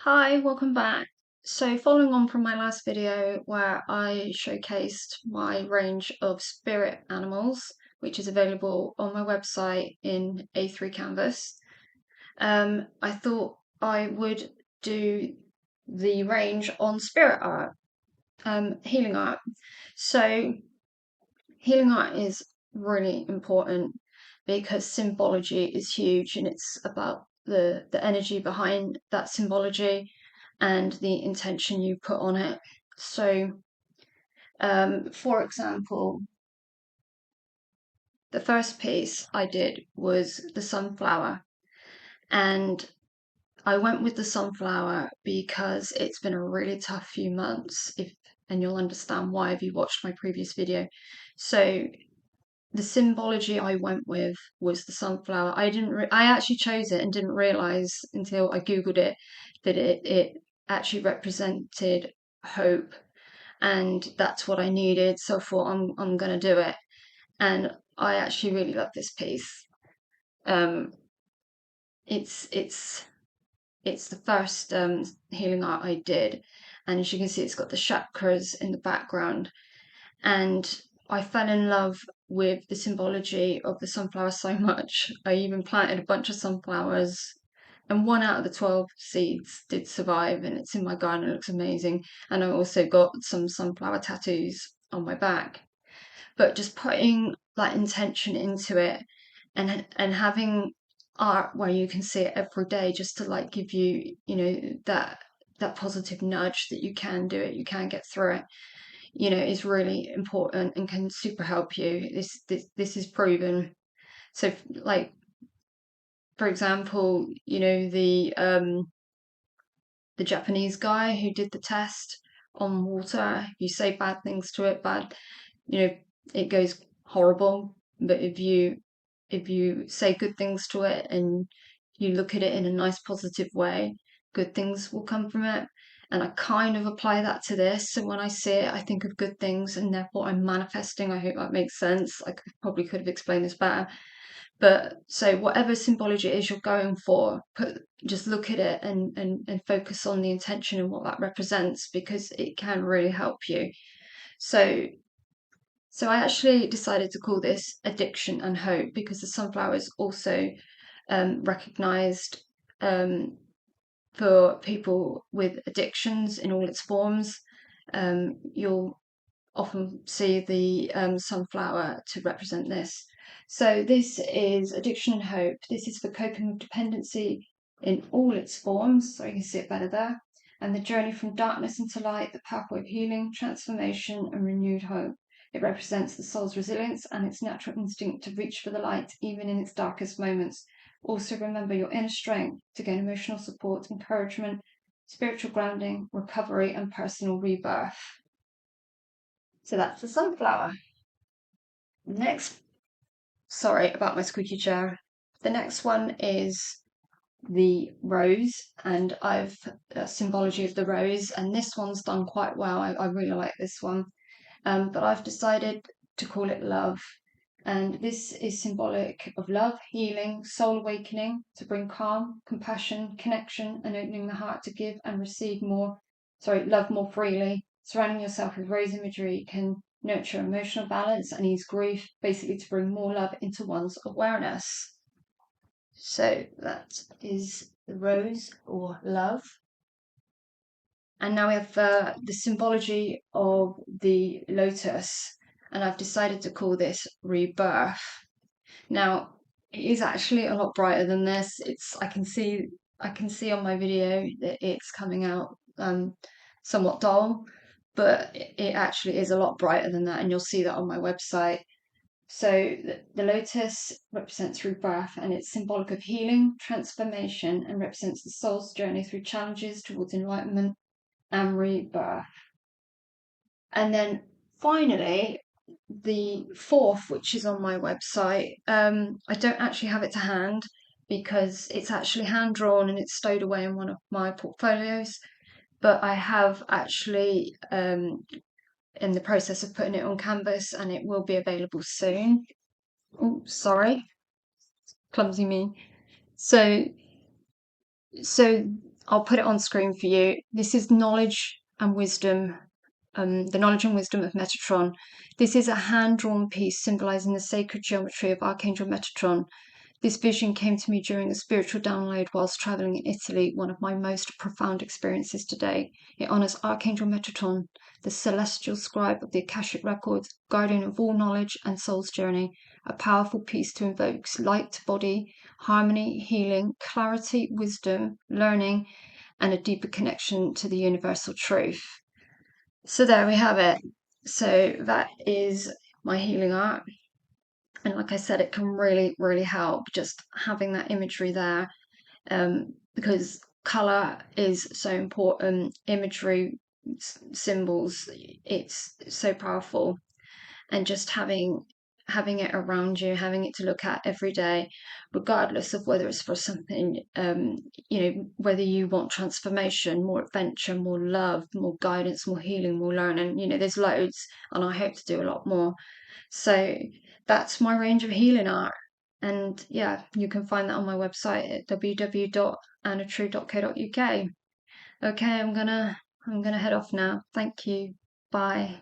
Hi, welcome back. So, following on from my last video where I showcased my range of spirit animals, which is available on my website in A3 Canvas, I thought I would do the range on spirit art, healing art. So, healing art is really important because symbology is huge and it's about the energy behind that symbology and the intention you put on it. So, for example, the first piece I did was the sunflower, and I went with the sunflower because it's been a really tough few months. And you'll understand why if you watched my previous video. So the symbology I went with was the sunflower. I actually chose it and didn't realize until I googled it that it actually represented hope, and that's what I needed. So I thought I'm gonna do it, and I actually really love this piece. Um, it's the first healing art I did, and as you can see, it's got the chakras in the background, and I fell in love with the symbology of the sunflower so much. I even planted a bunch of sunflowers, and one out of the 12 seeds did survive, and it's in my garden. It looks amazing. And I also got some sunflower tattoos on my back. But just putting that intention into it, and having art where you can see it every day, just to like give you, that positive nudge that you can do it, you can get through it, is really important and can super help you. This is proven. So, like, for example, the Japanese guy who did the test on water. If you say bad things to it, you know, it goes horrible. But if you say good things to it and you look at it in a nice positive way, good things will come from it. And I kind of apply that to this. So when I see it, I think of good things, and therefore I'm manifesting. I hope that makes sense. Probably could have explained this better. But so whatever symbology it is you're going for, just look at it and focus on the intention and what that represents, because it can really help you. So I actually decided to call this Addiction and Hope, because the sunflower is also recognized for people with addictions in all its forms. You'll often see the sunflower to represent this. So this is Addiction and Hope. This is for coping with dependency in all its forms, so you can see it better there. And the journey from darkness into light, the pathway of healing, transformation, and renewed hope. It represents the soul's resilience and its natural instinct to reach for the light, even in its darkest moments. Also, remember your inner strength to gain emotional support, encouragement, spiritual grounding, recovery, and personal rebirth. So that's the sunflower. Next, sorry about my squeaky chair. The next one is the rose, and I've symbology of the rose, and this one's done quite well. I really like this one. But I've decided to call it love. And this is symbolic of love, healing, soul awakening, to bring calm, compassion, connection, and opening the heart to give and receive love more freely. Surrounding yourself with rose imagery can nurture emotional balance and ease grief, basically to bring more love into one's awareness. So that is the rose, or love. And now we have the symbology of the lotus, and I've decided to call this rebirth. Now, it is actually a lot brighter than this. I can see on my video that it's coming out somewhat dull, but it actually is a lot brighter than that, and you'll see that on my website. So the lotus represents rebirth, and it's symbolic of healing, transformation, and represents the soul's journey through challenges towards enlightenment and rebirth. And then finally, the fourth, which is on my website, I don't actually have it to hand because it's actually hand drawn and it's stowed away in one of my portfolios. But I have actually in the process of putting it on canvas, and it will be available soon. Oh, sorry, clumsy me. So I'll put it on screen for you. This is Knowledge and Wisdom, the Knowledge and Wisdom of Metatron. This is a hand-drawn piece symbolizing the sacred geometry of Archangel Metatron. This vision came to me during a spiritual download whilst traveling in Italy, one of my most profound experiences today. It honors Archangel Metatron, the celestial scribe of the Akashic Records, guardian of all knowledge and soul's journey, a powerful piece to invoke light to body, harmony, healing, clarity, wisdom, learning, and a deeper connection to the universal truth. So there we have it. So that is my healing art. And like I said, it can really, really help just having that imagery there, because color is so important. Imagery, symbols, it's so powerful, and just having it around you, having it to look at every day, regardless of whether it's for something, whether you want transformation, more adventure, more love, more guidance, more healing, more learning. There's loads, and I hope to do a lot more. So that's my range of healing art. And yeah, you can find that on my website at www.annatrue.co.uk. Okay, I'm gonna head off now. Thank you. Bye.